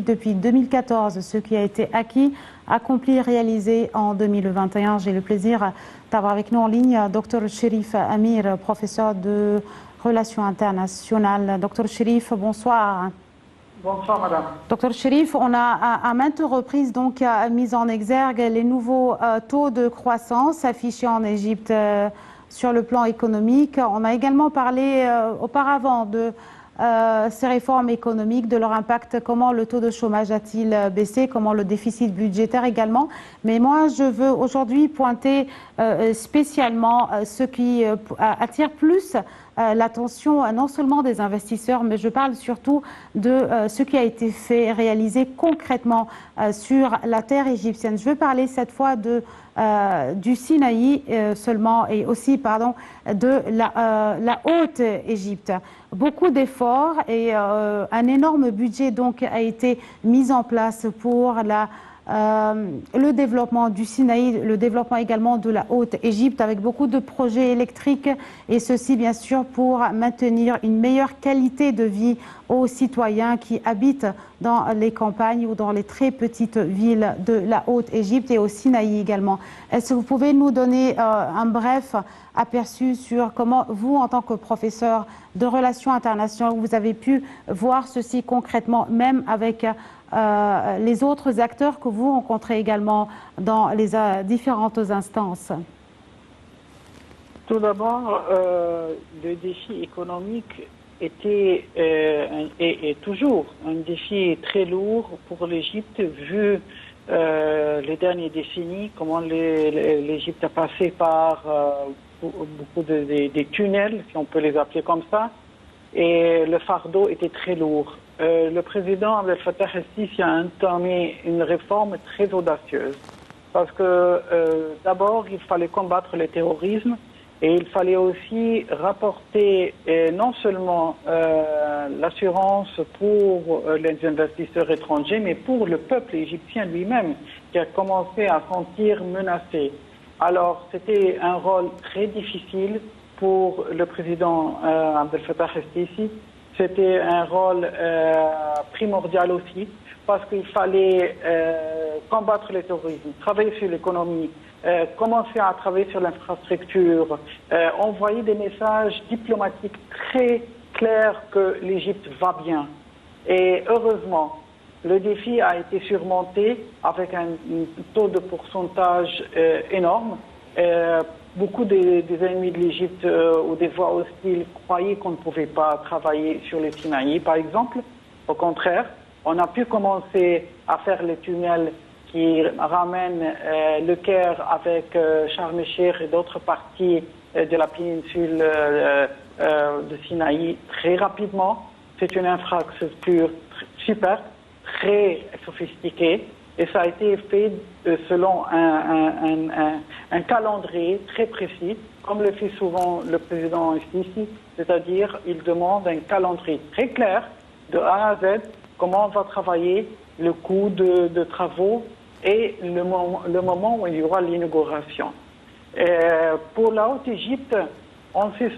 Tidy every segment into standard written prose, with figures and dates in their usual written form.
depuis 2014, ce qui a été acquis, accompli, réalisé en 2021. J'ai le plaisir d'avoir avec nous en ligne Dr Cherif Amir, professeur de relations internationales. Dr Cherif, bonsoir. Bonsoir madame. Dr Cherif, on a à maintes reprises donc mis en exergue les nouveaux taux de croissance affichés en Égypte sur le plan économique. On a également parlé auparavant de ces réformes économiques, de leur impact, comment le taux de chômage a-t-il baissé, comment le déficit budgétaire également. Mais moi, je veux aujourd'hui pointer spécialement ce qui attire plus l'attention non seulement des investisseurs, mais je parle surtout de ce qui a été fait, réalisé concrètement sur la terre égyptienne. Je veux parler cette fois du Sinaï seulement et aussi de la Haute-Égypte. Beaucoup d'efforts et un énorme budget donc a été mis en place pour le développement du Sinaï, le développement également de la Haute-Égypte avec beaucoup de projets électriques et ceci bien sûr pour maintenir une meilleure qualité de vie aux citoyens qui habitent dans les campagnes ou dans les très petites villes de la Haute-Égypte et au Sinaï également. Est-ce que vous pouvez nous donner un bref aperçu sur comment vous, en tant que professeur de relations internationales, vous avez pu voir ceci concrètement, même avec les autres acteurs que vous rencontrez également dans les différentes instances? Tout d'abord, le défi économique était et toujours un défi très lourd pour l'Égypte vu les dernières décennies, comment l'Égypte a passé par beaucoup des tunnels, si on peut les appeler comme ça, et le fardeau était très lourd. Le président Abdel Fattah el-Sisi a entamé une réforme très audacieuse parce que d'abord il fallait combattre le terrorisme et il fallait aussi rapporter non seulement l'assurance pour les investisseurs étrangers mais pour le peuple égyptien lui-même qui a commencé à sentir menacé. Alors c'était un rôle très difficile pour le président Abdel Fattah el-Sisi. C'était un rôle primordial aussi parce qu'il fallait combattre le terrorisme, travailler sur l'économie, commencer à travailler sur l'infrastructure, envoyer des messages diplomatiques très clairs que l'Égypte va bien. Et heureusement, le défi a été surmonté avec un taux de pourcentage énorme. Beaucoup des ennemis de l'Égypte ou des voix hostiles croyaient qu'on ne pouvait pas travailler sur le Sinaï, par exemple. Au contraire, on a pu commencer à faire les tunnels qui ramènent le Caire avec Sharm el-Sheikh et d'autres parties de la péninsule de Sinaï très rapidement. C'est une infrastructure super, très sophistiquée. Et ça a été fait selon un calendrier très précis, comme le fait souvent le président Sisi, c'est-à-dire il demande un calendrier très clair de A à Z, comment on va travailler, le coût de travaux et le moment où il y aura l'inauguration. Pour la Haute-Égypte, on sait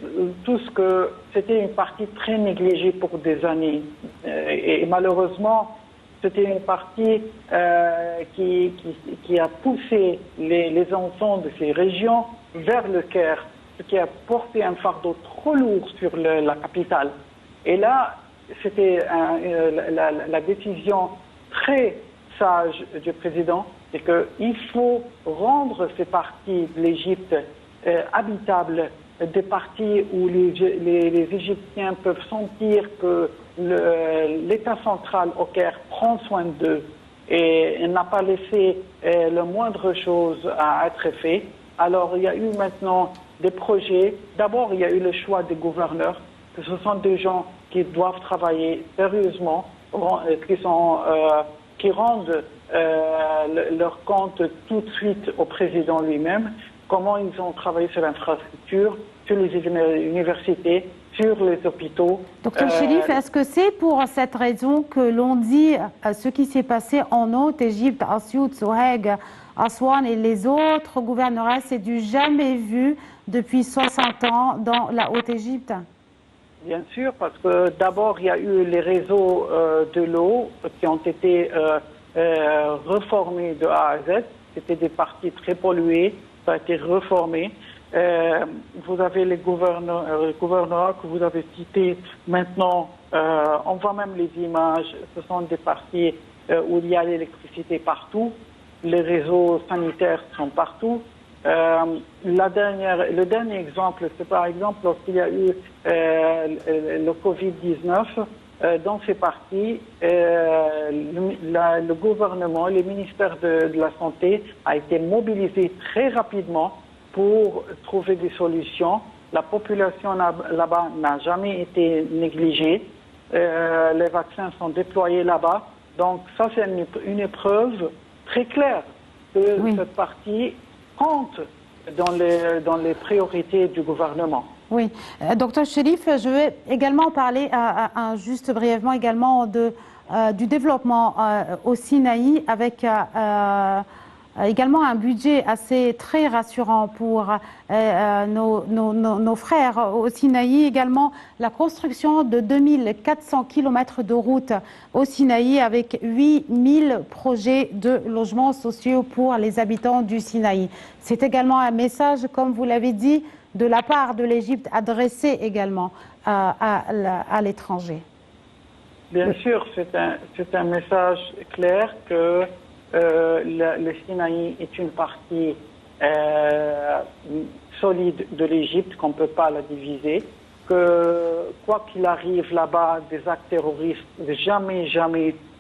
tous que c'était une partie très négligée pour des années. Et malheureusement, c'était une partie qui a poussé les enfants de ces régions vers le Caire, ce qui a porté un fardeau trop lourd sur la capitale. Et là, c'était la décision très sage du président, c'est qu'il faut rendre ces parties de l'Égypte habitables, des parties où les Égyptiens peuvent sentir que l'État central au Caire prend soin d'eux et n'a pas laissé le moindre chose à être fait. Alors il y a eu maintenant des projets. D'abord, il y a eu le choix des gouverneurs, que ce sont des gens qui doivent travailler sérieusement, qui rendent leur compte tout de suite au président lui-même, comment ils ont travaillé sur l'infrastructure, sur les universités, sur les hôpitaux. Docteur Cherif, est-ce que c'est pour cette raison que l'on dit ce qui s'est passé en Haute-Égypte, Asiout, Soheg, Aswan et les autres gouvernorats, c'est du jamais vu depuis 60 ans dans la Haute-Égypte? bien sûr, parce que d'abord, il y a eu les réseaux de l'eau qui ont été reformés de A à Z. C'était des parties très polluées, ça a été reformé. Vous avez les gouvernements que vous avez cités maintenant. On voit même les images. Ce sont des parties où il y a l'électricité partout. Les réseaux sanitaires sont partout. Le dernier exemple, c'est par exemple lorsqu'il y a eu le Covid-19, dans ces parties, le gouvernement, le ministère de la Santé a été mobilisé très rapidement pour trouver des solutions. La population là-bas n'a jamais été négligée. Les vaccins sont déployés là-bas. Donc ça, c'est une épreuve très claire que cette partie compte dans les priorités du gouvernement. Oui. Docteur Cherif, je vais également parler juste brièvement également du développement au Sinaï avec également un budget assez très rassurant pour nos frères au Sinaï. Également la construction de 2400 km de routes au Sinaï avec 8000 projets de logements sociaux pour les habitants du Sinaï. C'est également un message, comme vous l'avez dit, de la part de l'Égypte adressé également à l'étranger. Bien sûr, c'est un message clair que le Sinaï est une partie solide de l'Égypte, qu'on ne peut pas la diviser, que quoi qu'il arrive là-bas, des actes terroristes, jamais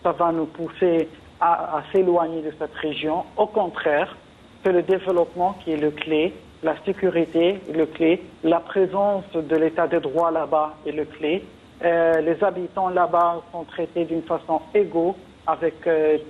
ça va nous pousser à s'éloigner de cette région. Au contraire, c'est le développement qui est le clé, la sécurité est le clé, la présence de l'état de droit là-bas est le clé. Les habitants là-bas sont traités d'une façon égale avec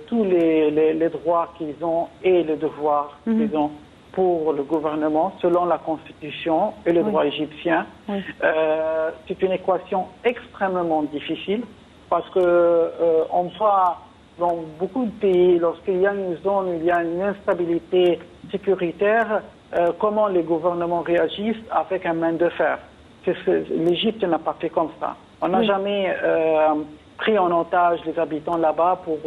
tous les droits qu'ils ont et les devoirs qu'ils ont pour le gouvernement selon la Constitution et le droit égyptien. C'est une équation extrêmement difficile parce que on voit dans beaucoup de pays, lorsqu'il y a une zone où il y a une instabilité sécuritaire, comment les gouvernements réagissent avec un main de fer. L'Égypte n'a pas fait comme ça. On n'a jamais pris en otage les habitants là-bas pour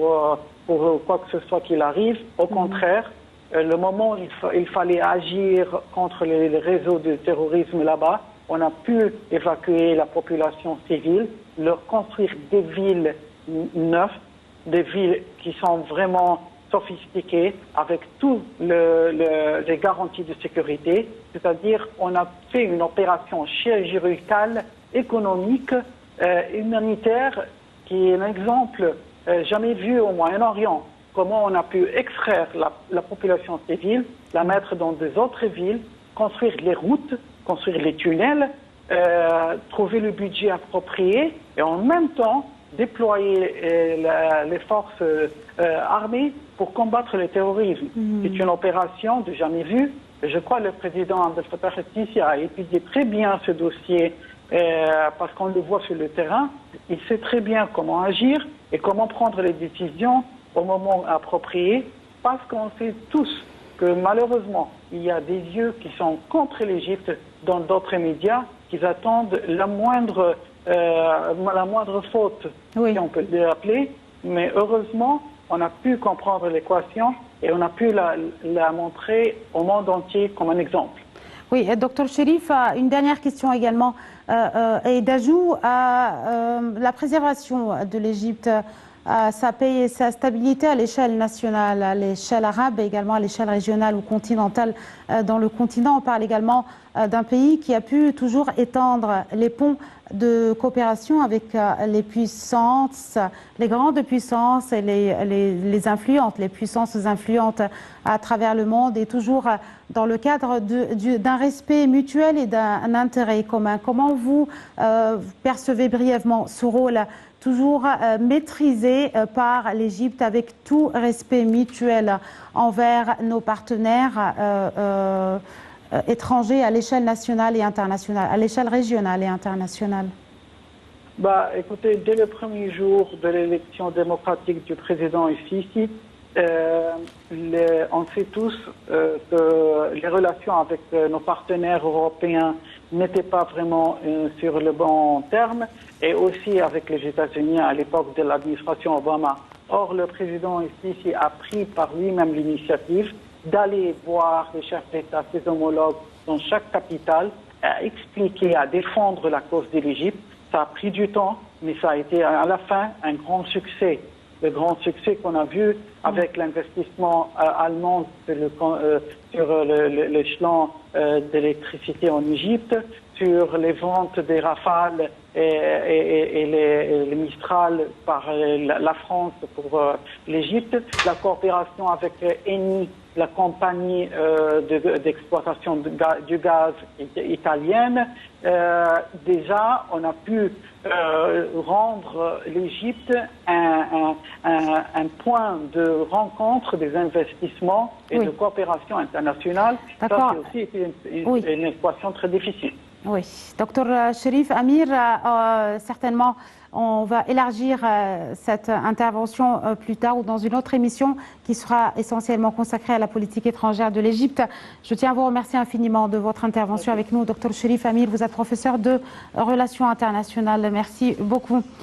quoi que ce soit qu'il arrive. Au contraire, le moment où il fallait agir contre les réseaux de terrorisme là-bas, on a pu évacuer la population civile, leur construire des villes neuves, des villes qui sont vraiment sophistiquées avec toutes les garanties de sécurité. C'est-à-dire on a fait une opération chirurgicale, économique, humanitaire, qui est un exemple jamais vu au Moyen-Orient. Comment on a pu extraire la population civile, la mettre dans des autres villes, construire les routes, construire les tunnels, trouver le budget approprié et en même temps déployer les forces armées pour combattre le terrorisme. C'est une opération de jamais vue. Je crois que le président Abdel Fattah el-Sisi a étudié très bien ce dossier parce qu'on le voit sur le terrain. Il sait très bien comment agir et comment prendre les décisions au moment approprié, parce qu'on sait tous que malheureusement, il y a des yeux qui sont contre l'Égypte dans d'autres médias, qui attendent la moindre faute, si on peut l'appeler. Mais heureusement, on a pu comprendre l'équation et on a pu la montrer au monde entier comme un exemple. Oui, docteur Cherif, une dernière question également, et d'ajout à la préservation de l'Égypte, sa paix et sa stabilité à l'échelle nationale, à l'échelle arabe et également à l'échelle régionale ou continentale dans le continent. On parle également d'un pays qui a pu toujours étendre les ponts de coopération avec les puissances, les grandes puissances et les influentes, les puissances influentes à travers le monde et toujours dans le cadre d'un respect mutuel et d'un intérêt commun. Comment vous percevez brièvement ce rôle toujours maîtrisé par l'Égypte avec tout respect mutuel envers nos partenaires étrangers à l'échelle nationale et internationale, à l'échelle régionale et internationale? Écoutez, dès le premier jour de l'élection démocratique du président Sisi, on sait tous que les relations avec nos partenaires européens n'était pas vraiment sur le bon terme, et aussi avec les États-Unis à l'époque de l'administration Obama. Or, le président Sisi a pris par lui-même l'initiative d'aller voir les chefs d'État, ses homologues dans chaque capitale, à expliquer, à défendre la cause de l'Égypte. Ça a pris du temps, mais ça a été à la fin un grand succès. Le grand succès qu'on a vu avec l'investissement allemand sur l'échelon d'électricité en Égypte, sur les ventes des Rafales et les Mistral par la France pour l'Égypte, la coopération avec Eni, la compagnie d'exploitation du gaz italienne. Déjà, on a pu rendre l'Égypte un point de rencontre des investissements et de coopération internationale. Ça, c'est aussi une équation très difficile. Oui, docteur Cherif Amir, certainement on va élargir cette intervention plus tard ou dans une autre émission qui sera essentiellement consacrée à la politique étrangère de l'Égypte. Je tiens à vous remercier infiniment de votre intervention avec nous. Docteur Cherif Amir, vous êtes professeur de relations internationales. Merci beaucoup.